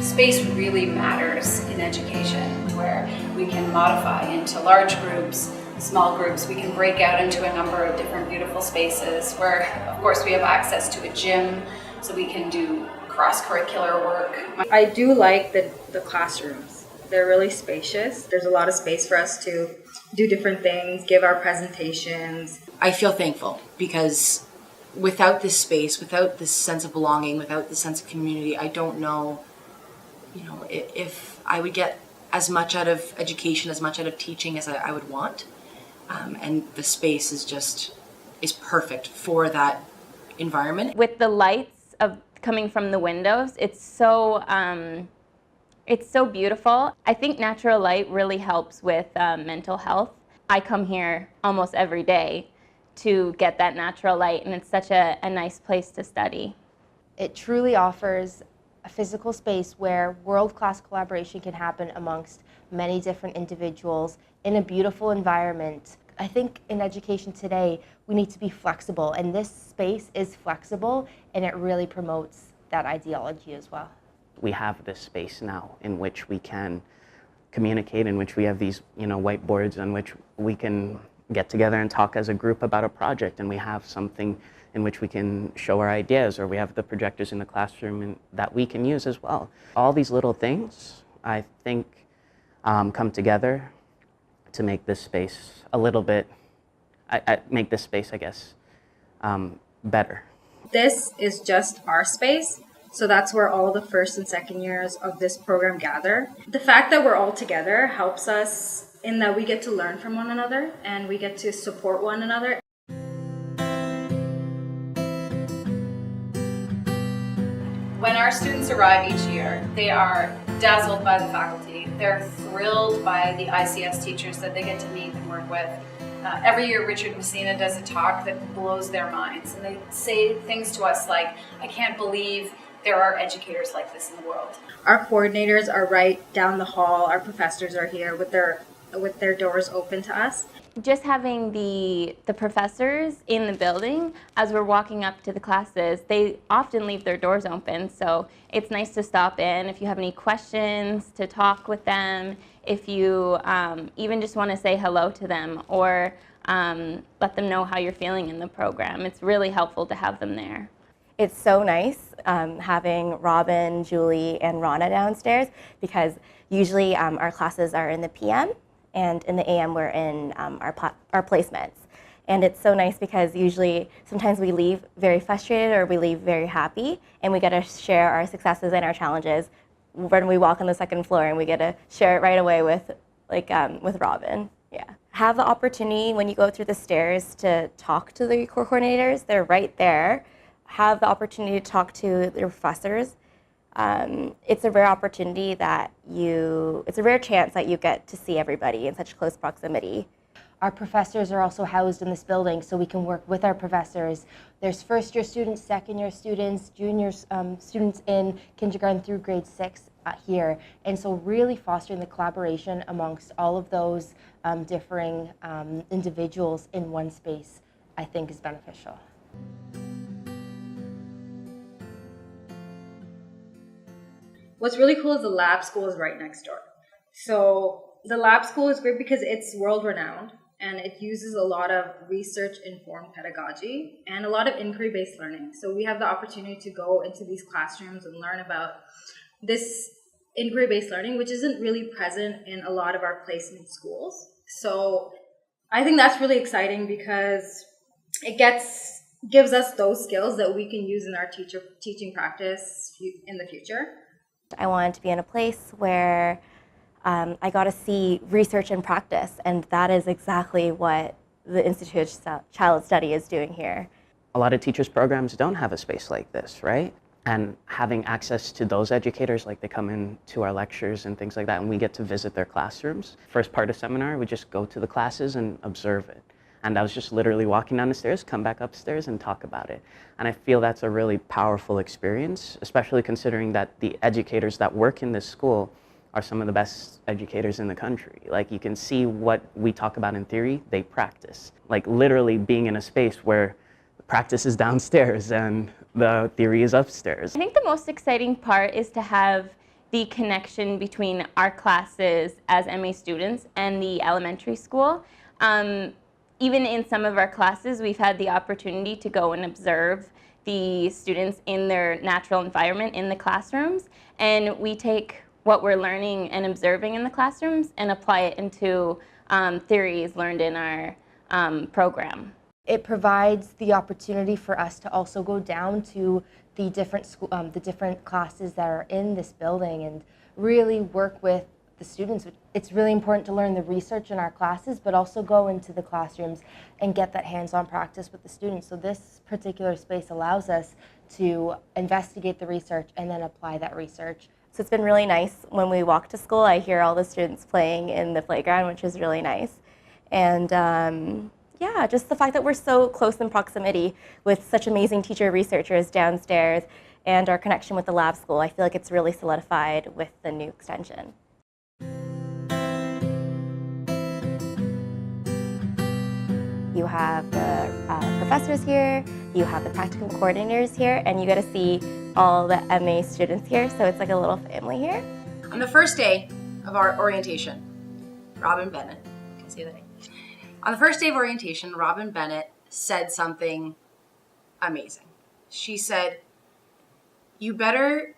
Space really matters in education, where we can modify into large groups, small groups. We can break out into a number of different beautiful spaces where, of course, we have access to a gym, so we can do cross-curricular work. I do like the classrooms. They're really spacious. There's a lot of space for us to do different things, give our presentations. I feel thankful because without this space, without this sense of belonging, without this sense of community, I don't know, if I would get as much out of education, as much out of teaching as I would want. And the space is perfect for that environment. With the lights coming from the windows, it's so beautiful. I think natural light really helps with mental health. I come here almost every day to get that natural light, and it's such a nice place to study. It truly offers a physical space where world-class collaboration can happen amongst many different individuals in a beautiful environment. I think in education today, we need to be flexible, and this space is flexible, and it really promotes that ideology as well. We have this space now in which we can communicate, in which we have these, whiteboards on which we can get together and talk as a group about a project, and we have something in which we can show our ideas, or we have the projectors in the classroom that we can use as well. All these little things, I think, come together to make this space a little bit, make this space, I guess, better. This is just our space, so that's where all the first and second years of this program gather. The fact that we're all together helps us in that we get to learn from one another and we get to support one another. When our students arrive each year, they are dazzled by the faculty. They're thrilled by the ICS teachers that they get to meet and work with. Every year, Richard Messina does a talk that blows their minds, and they say things to us like, I can't believe there are educators like this in the world. Our coordinators are right down the hall. Our professors are here with their doors open to us. Just having the professors in the building as we're walking up to the classes, they often leave their doors open, so it's nice to stop in if you have any questions, to talk with them, if you even just want to say hello to them or let them know how you're feeling in the program. It's really helpful to have them there. It's so nice having Robin, Julie, and Rana downstairs, because usually our classes are in the PM, and in the AM we're in our placements. And it's so nice because sometimes we leave very frustrated or we leave very happy, and we get to share our successes and our challenges when we walk on the second floor, and we get to share it right away with Robin. Yeah. Have the opportunity when you go through the stairs to talk to the coordinators. They're right there. Have the opportunity to talk to the professors. It's a rare opportunity it's a rare chance that you get to see everybody in such close proximity. Our professors are also housed in this building, so we can work with our professors. There's first year students, second year students, junior students in kindergarten through grade 6 here. And so really fostering the collaboration amongst all of those differing individuals in one space, I think, is beneficial. What's really cool is the lab school is right next door. So the lab school is great because it's world-renowned, and it uses a lot of research-informed pedagogy and a lot of inquiry-based learning. So we have the opportunity to go into these classrooms and learn about this inquiry-based learning, which isn't really present in a lot of our placement schools. So I think that's really exciting because it gives us those skills that we can use in our teaching practice in the future. I wanted to be in a place where I got to see research and practice, and that is exactly what the Institute of Child Study is doing here. A lot of teachers' programs don't have a space like this, right? And having access to those educators, like they come in to our lectures and things like that, and we get to visit their classrooms. First part of seminar, we just go to the classes and observe it. And I was just literally walking down the stairs, come back upstairs and talk about it. And I feel that's a really powerful experience, especially considering that the educators that work in this school are some of the best educators in the country. Like, you can see what we talk about in theory, they practice. Like, literally being in a space where practice is downstairs and the theory is upstairs. I think the most exciting part is to have the connection between our classes as MA students and the elementary school. Even in some of our classes, we've had the opportunity to go and observe the students in their natural environment in the classrooms, and we take what we're learning and observing in the classrooms and apply it into theories learned in our program. It provides the opportunity for us to also go down to the different classes that are in this building and really work with the students. It's really important to learn the research in our classes, but also go into the classrooms and get that hands-on practice with the students. So this particular space allows us to investigate the research and then apply that research. So it's been really nice when we walk to school. I hear all the students playing in the playground, which is really nice. And yeah, just the fact that we're so close in proximity with such amazing teacher researchers downstairs and our connection with the lab school, I feel like it's really solidified with the new extension. You have the professors here, you have the practicum coordinators here, and you get to see all the MA students here, so it's like a little family here. On the first day of our orientation, Robin Bennett, can I say that name? On the first day of orientation, Robin Bennett said something amazing. She said, you better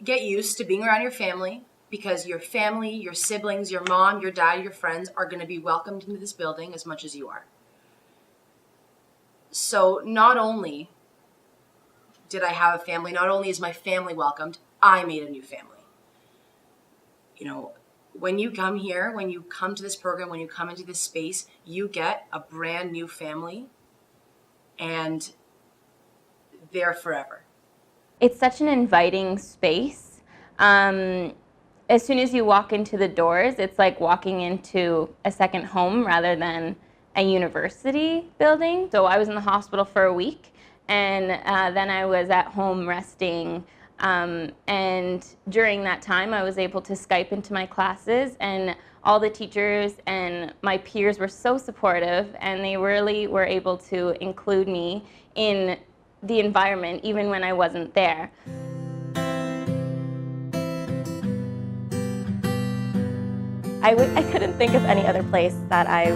get used to being around your family because your family, your siblings, your mom, your dad, your friends are going to be welcomed into this building as much as you are. So not only did I have a family, not only is my family welcomed, I made a new family. You know, when you come here, when you come to this program, when you come into this space, you get a brand new family and they're forever. It's such an inviting space. As soon as you walk into the doors, it's like walking into a second home rather than a university building. So I was in the hospital for a week, and then I was at home resting. And during that time, I was able to Skype into my classes, and all the teachers and my peers were so supportive, and they really were able to include me in the environment even when I wasn't there. I couldn't think of any other place that I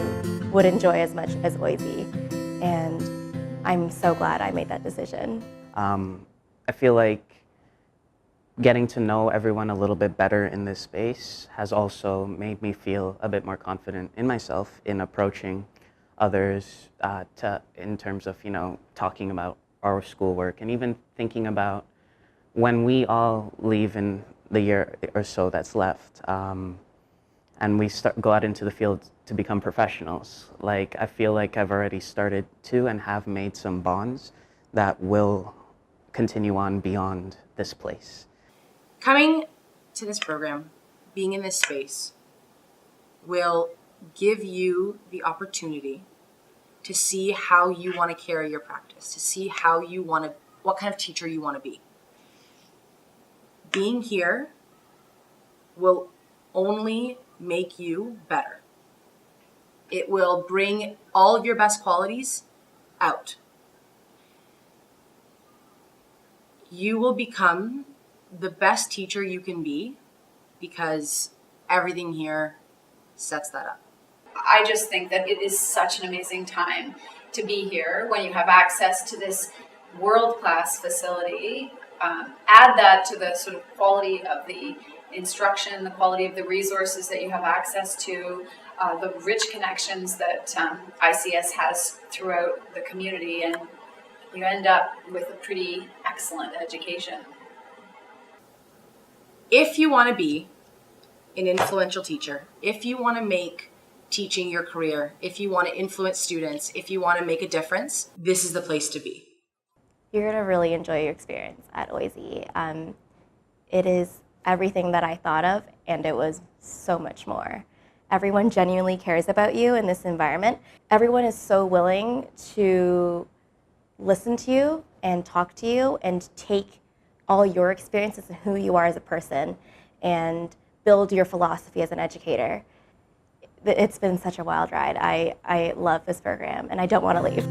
would enjoy as much as OISE, and I'm so glad I made that decision. I feel like getting to know everyone a little bit better in this space has also made me feel a bit more confident in myself in approaching others in terms of, you know, talking about our schoolwork and even thinking about when we all leave in the year or so that's left and we go out into the field to become professionals. Like, I feel like I've already started to and have made some bonds that will continue on beyond this place. Coming to this program, being in this space, will give you the opportunity to see how you want to carry your practice, to see how you want to, what kind of teacher you want to be. Being here will only make you better. It will bring all of your best qualities out. You will become the best teacher you can be because everything here sets that up. I just think that it is such an amazing time to be here when you have access to this world-class facility. Add that to the sort of quality of the instruction, the quality of the resources that you have access to, the rich connections that ICS has throughout the community, and you end up with a pretty excellent education. If you want to be an influential teacher, if you want to make teaching your career, if you want to influence students, if you want to make a difference, this is the place to be. You're going to really enjoy your experience at OISE. It is everything that I thought of, and it was so much more. Everyone genuinely cares about you in this environment. Everyone is so willing to listen to you and talk to you and take all your experiences and who you are as a person and build your philosophy as an educator. It's been such a wild ride. I love this program, and I don't want to leave.